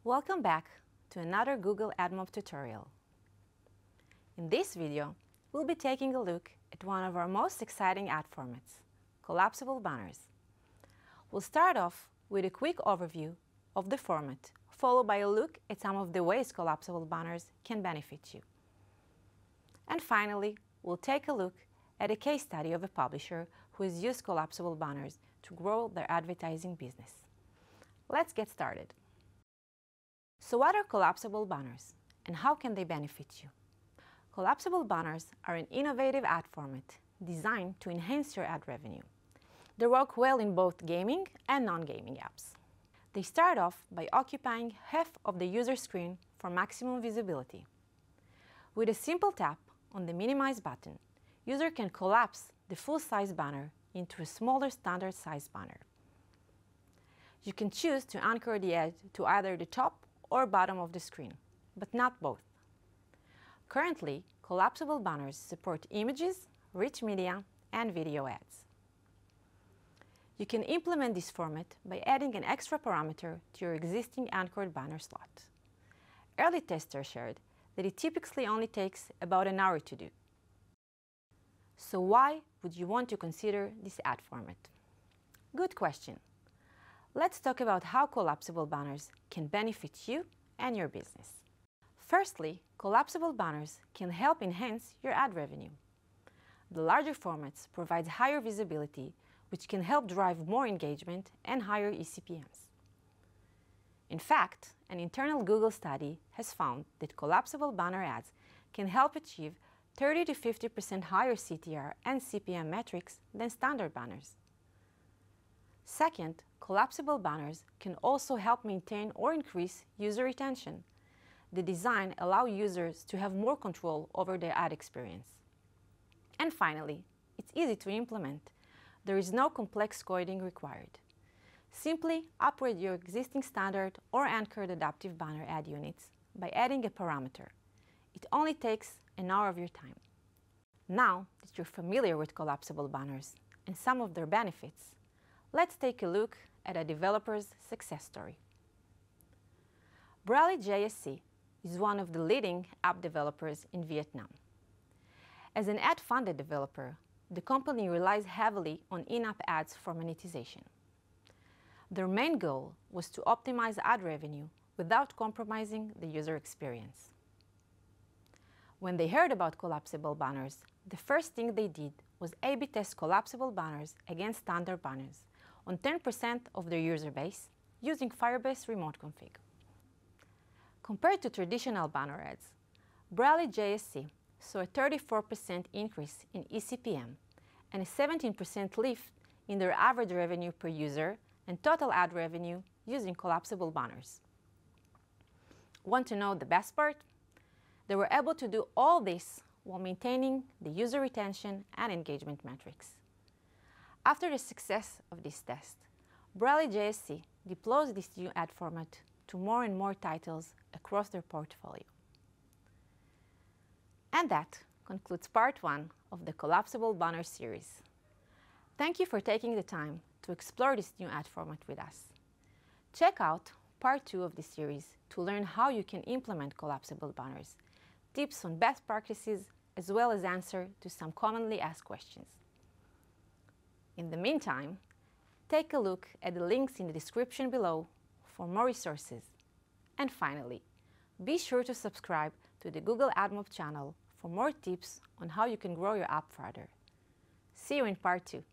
Welcome back to another Google AdMob tutorial. In this video, we'll be taking a look at one of our most exciting ad formats, collapsible banners. We'll start off with a quick overview of the format, followed by a look at some of the ways collapsible banners can benefit you. And finally, we'll take a look at a case study of a publisher who has used collapsible banners to grow their advertising business. Let's get started. So what are collapsible banners and how can they benefit you? Collapsible banners are an innovative ad format designed to enhance your ad revenue. They work well in both gaming and non-gaming apps. They start off by occupying half of the user screen for maximum visibility. With a simple tap on the Minimize button, user can collapse the full-size banner into a smaller standard size banner. You can choose to anchor the ad to either the top or bottom of the screen, but not both. Currently, collapsible banners support images, rich media, and video ads. You can implement this format by adding an extra parameter to your existing anchored banner slot. Early testers shared that it typically only takes about an hour to do. So why would you want to consider this ad format? Good question. Let's talk about how collapsible banners can benefit you and your business. Firstly, collapsible banners can help enhance your ad revenue. The larger formats provide higher visibility, which can help drive more engagement and higher eCPMs. In fact, an internal Google study has found that collapsible banner ads can help achieve 30 to 50% higher CTR and CPM metrics than standard banners. Second, collapsible banners can also help maintain or increase user retention. The design allows users to have more control over their ad experience. And finally, it's easy to implement. There is no complex coding required. Simply upgrade your existing standard or anchored adaptive banner ad units by adding a parameter. It only takes an hour of your time. Now that you're familiar with collapsible banners and some of their benefits, let's take a look at a developer's success story. Brally JSC is one of the leading app developers in Vietnam. As an ad-funded developer, the company relies heavily on in-app ads for monetization. Their main goal was to optimize ad revenue without compromising the user experience. When they heard about collapsible banners, the first thing they did was A/B test collapsible banners against standard banners on 10% of their user base using Firebase Remote Config. Compared to traditional banner ads, Brally JSC saw a 34% increase in eCPM and a 17% lift in their average revenue per user and total ad revenue using collapsible banners. Want to know the best part? They were able to do all this while maintaining the user retention and engagement metrics. After the success of this test, Brally JSC deploys this new ad format to more and more titles across their portfolio. And that concludes part 1 of the Collapsible Banner series. Thank you for taking the time to explore this new ad format with us. Check out part 2 of this series to learn how you can implement collapsible banners, tips on best practices, as well as answer to some commonly asked questions. In the meantime, take a look at the links in the description below for more resources. And finally, be sure to subscribe to the Google AdMob channel for more tips on how you can grow your app further. See you in part 2.